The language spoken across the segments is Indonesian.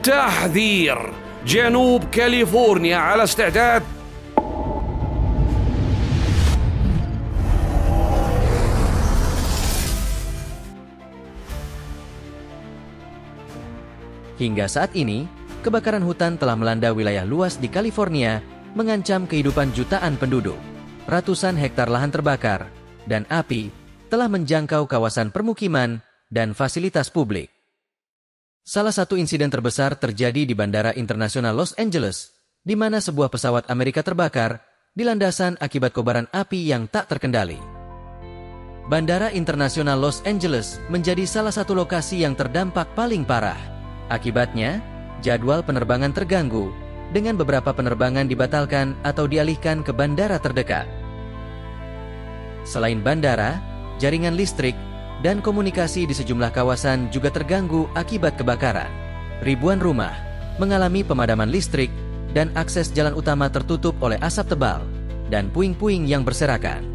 تحذير جنوب كاليفورنيا على استعداد. Hingga saat ini, kebakaran hutan telah melanda wilayah luas di California, mengancam kehidupan jutaan penduduk. Ratusan hektar lahan terbakar, dan api telah menjangkau kawasan permukiman dan fasilitas publik. Salah satu insiden terbesar terjadi di Bandara Internasional Los Angeles, di mana sebuah pesawat Amerika terbakar di landasan akibat kobaran api yang tak terkendali. Bandara Internasional Los Angeles menjadi salah satu lokasi yang terdampak paling parah. Akibatnya, jadwal penerbangan terganggu, dengan beberapa penerbangan dibatalkan atau dialihkan ke bandara terdekat. Selain bandara, jaringan listrik dan komunikasi di sejumlah kawasan juga terganggu akibat kebakaran. Ribuan rumah mengalami pemadaman listrik dan akses jalan utama tertutup oleh asap tebal dan puing-puing yang berserakan.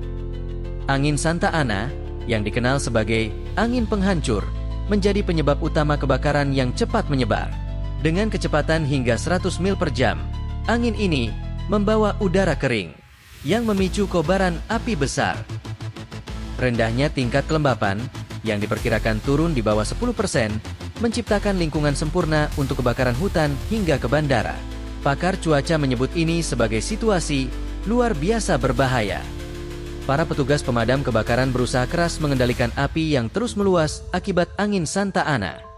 Angin Santa Ana, yang dikenal sebagai angin penghancur, menjadi penyebab utama kebakaran yang cepat menyebar. Dengan kecepatan hingga 100 mil per jam, angin ini membawa udara kering yang memicu kobaran api besar. Rendahnya tingkat kelembapan yang diperkirakan turun di bawah 10% menciptakan lingkungan sempurna untuk kebakaran hutan hingga ke bandara. Pakar cuaca menyebut ini sebagai situasi luar biasa berbahaya. Para petugas pemadam kebakaran berusaha keras mengendalikan api yang terus meluas akibat angin Santa Ana.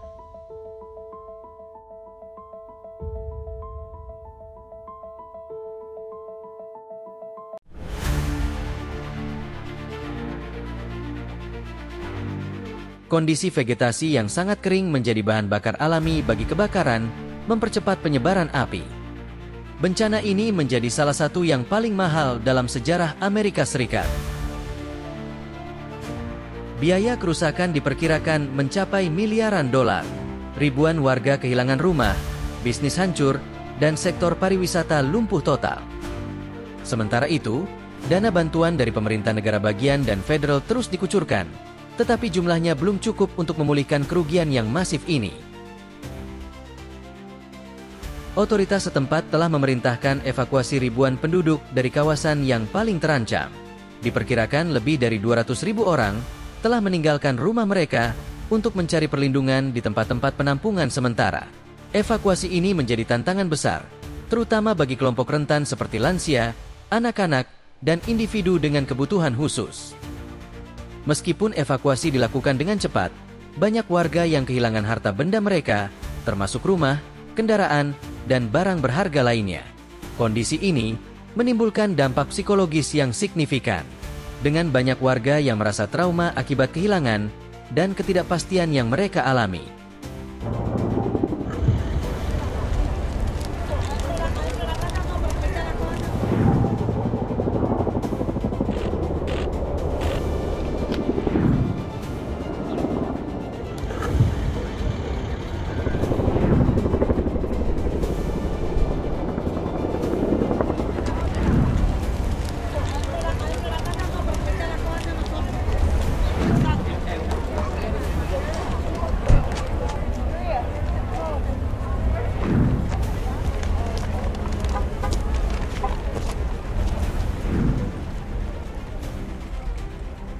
Kondisi vegetasi yang sangat kering menjadi bahan bakar alami bagi kebakaran, mempercepat penyebaran api. Bencana ini menjadi salah satu yang paling mahal dalam sejarah Amerika Serikat. Biaya kerusakan diperkirakan mencapai miliaran dolar. Ribuan warga kehilangan rumah, bisnis hancur, dan sektor pariwisata lumpuh total. Sementara itu, dana bantuan dari pemerintah negara bagian dan federal terus dikucurkan, tetapi jumlahnya belum cukup untuk memulihkan kerugian yang masif ini. Otoritas setempat telah memerintahkan evakuasi ribuan penduduk dari kawasan yang paling terancam. Diperkirakan lebih dari 200.000 orang telah meninggalkan rumah mereka untuk mencari perlindungan di tempat-tempat penampungan sementara. Evakuasi ini menjadi tantangan besar, terutama bagi kelompok rentan seperti lansia, anak-anak, dan individu dengan kebutuhan khusus. Meskipun evakuasi dilakukan dengan cepat, banyak warga yang kehilangan harta benda mereka, termasuk rumah, kendaraan, dan barang berharga lainnya. Kondisi ini menimbulkan dampak psikologis yang signifikan, dengan banyak warga yang merasa trauma akibat kehilangan dan ketidakpastian yang mereka alami.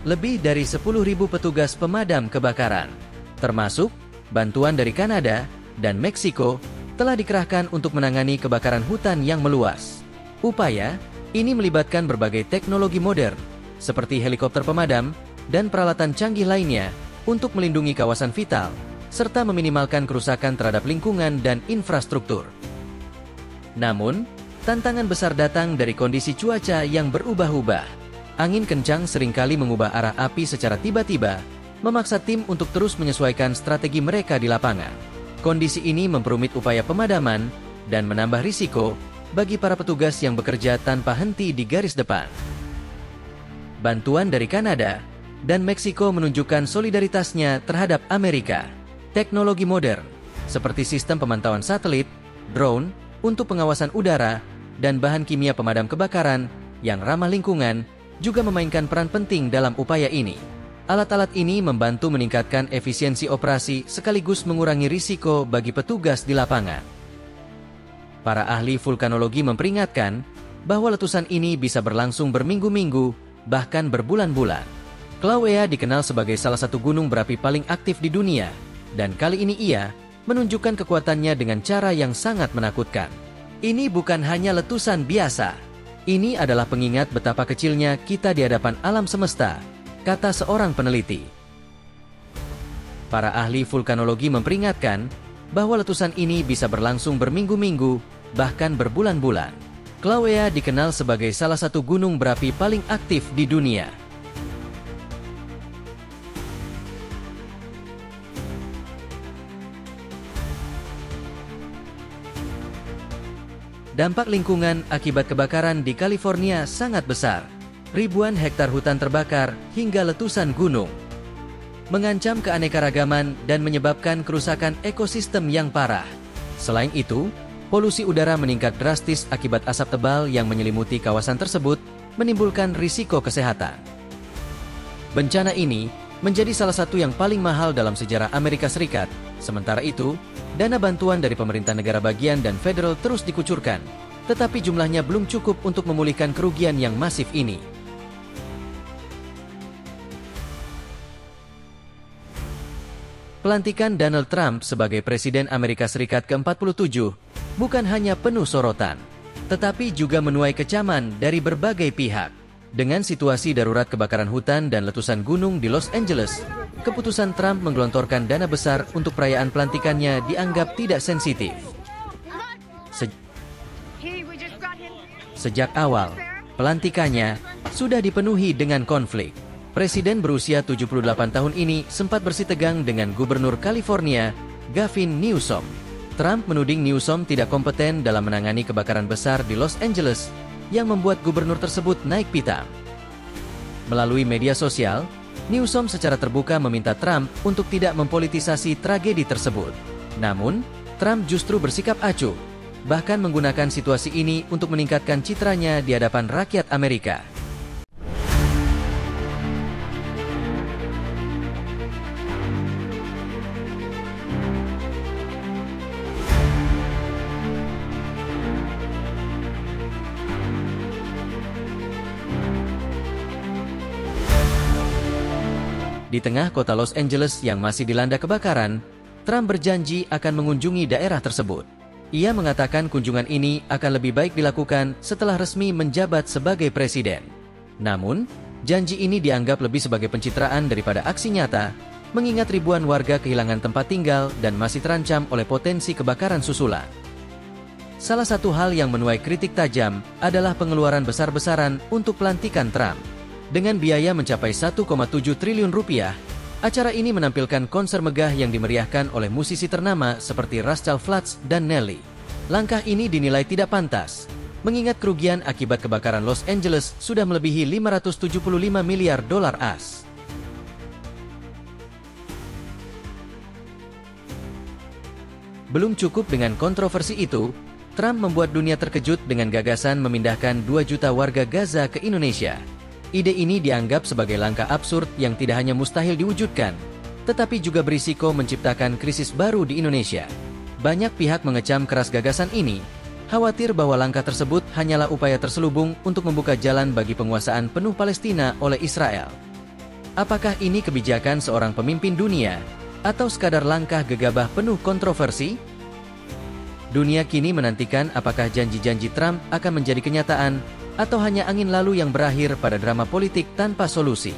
Lebih dari 10.000 petugas pemadam kebakaran, termasuk bantuan dari Kanada dan Meksiko, telah dikerahkan untuk menangani kebakaran hutan yang meluas. Upaya ini melibatkan berbagai teknologi modern, seperti helikopter pemadam dan peralatan canggih lainnya untuk melindungi kawasan vital, serta meminimalkan kerusakan terhadap lingkungan dan infrastruktur. Namun, tantangan besar datang dari kondisi cuaca yang berubah-ubah. Angin kencang seringkali mengubah arah api secara tiba-tiba, memaksa tim untuk terus menyesuaikan strategi mereka di lapangan. Kondisi ini memperumit upaya pemadaman dan menambah risiko bagi para petugas yang bekerja tanpa henti di garis depan. Bantuan dari Kanada dan Meksiko menunjukkan solidaritasnya terhadap Amerika. Teknologi modern, seperti sistem pemantauan satelit, drone, untuk pengawasan udara, dan bahan kimia pemadam kebakaran yang ramah lingkungan, juga memainkan peran penting dalam upaya ini. Alat-alat ini membantu meningkatkan efisiensi operasi sekaligus mengurangi risiko bagi petugas di lapangan. Para ahli vulkanologi memperingatkan bahwa letusan ini bisa berlangsung berminggu-minggu, bahkan berbulan-bulan. Kilauea dikenal sebagai salah satu gunung berapi paling aktif di dunia, dan kali ini ia menunjukkan kekuatannya dengan cara yang sangat menakutkan. Ini bukan hanya letusan biasa. Ini adalah pengingat betapa kecilnya kita di hadapan alam semesta, kata seorang peneliti. Para ahli vulkanologi memperingatkan bahwa letusan ini bisa berlangsung berminggu-minggu, bahkan berbulan-bulan. Kilauea dikenal sebagai salah satu gunung berapi paling aktif di dunia. Dampak lingkungan akibat kebakaran di California sangat besar. Ribuan hektar hutan terbakar hingga letusan gunung, mengancam keanekaragaman dan menyebabkan kerusakan ekosistem yang parah. Selain itu, polusi udara meningkat drastis akibat asap tebal yang menyelimuti kawasan tersebut, menimbulkan risiko kesehatan. Bencana ini menjadi salah satu yang paling mahal dalam sejarah Amerika Serikat. Sementara itu, dana bantuan dari pemerintah negara bagian dan federal terus dikucurkan, tetapi jumlahnya belum cukup untuk memulihkan kerugian yang masif ini. Pelantikan Donald Trump sebagai Presiden Amerika Serikat ke-47 bukan hanya penuh sorotan, tetapi juga menuai kecaman dari berbagai pihak. Dengan situasi darurat kebakaran hutan dan letusan gunung di Los Angeles, keputusan Trump menggelontorkan dana besar untuk perayaan pelantikannya dianggap tidak sensitif. Sejak awal, pelantikannya sudah dipenuhi dengan konflik. Presiden berusia 78 tahun ini sempat bersitegang dengan Gubernur California, Gavin Newsom. Trump menuding Newsom tidak kompeten dalam menangani kebakaran besar di Los Angeles yang membuat gubernur tersebut naik pitam. Melalui media sosial, Newsom secara terbuka meminta Trump untuk tidak mempolitisasi tragedi tersebut. Namun, Trump justru bersikap acuh, bahkan menggunakan situasi ini untuk meningkatkan citranya di hadapan rakyat Amerika. Di tengah kota Los Angeles yang masih dilanda kebakaran, Trump berjanji akan mengunjungi daerah tersebut. Ia mengatakan kunjungan ini akan lebih baik dilakukan setelah resmi menjabat sebagai presiden. Namun, janji ini dianggap lebih sebagai pencitraan daripada aksi nyata, mengingat ribuan warga kehilangan tempat tinggal dan masih terancam oleh potensi kebakaran susulan. Salah satu hal yang menuai kritik tajam adalah pengeluaran besar-besaran untuk pelantikan Trump. Dengan biaya mencapai 1,7 triliun rupiah, acara ini menampilkan konser megah yang dimeriahkan oleh musisi ternama seperti Rascal Flatts dan Nelly. Langkah ini dinilai tidak pantas, mengingat kerugian akibat kebakaran Los Angeles sudah melebihi 575 miliar dolar AS. Belum cukup dengan kontroversi itu, Trump membuat dunia terkejut dengan gagasan memindahkan 2 juta warga Gaza ke Indonesia. Ide ini dianggap sebagai langkah absurd yang tidak hanya mustahil diwujudkan, tetapi juga berisiko menciptakan krisis baru di Indonesia. Banyak pihak mengecam keras gagasan ini, khawatir bahwa langkah tersebut hanyalah upaya terselubung untuk membuka jalan bagi penguasaan penuh Palestina oleh Israel. Apakah ini kebijakan seorang pemimpin dunia, atau sekadar langkah gegabah penuh kontroversi? Dunia kini menantikan apakah janji-janji Trump akan menjadi kenyataan, atau hanya angin lalu yang berakhir pada drama politik tanpa solusi.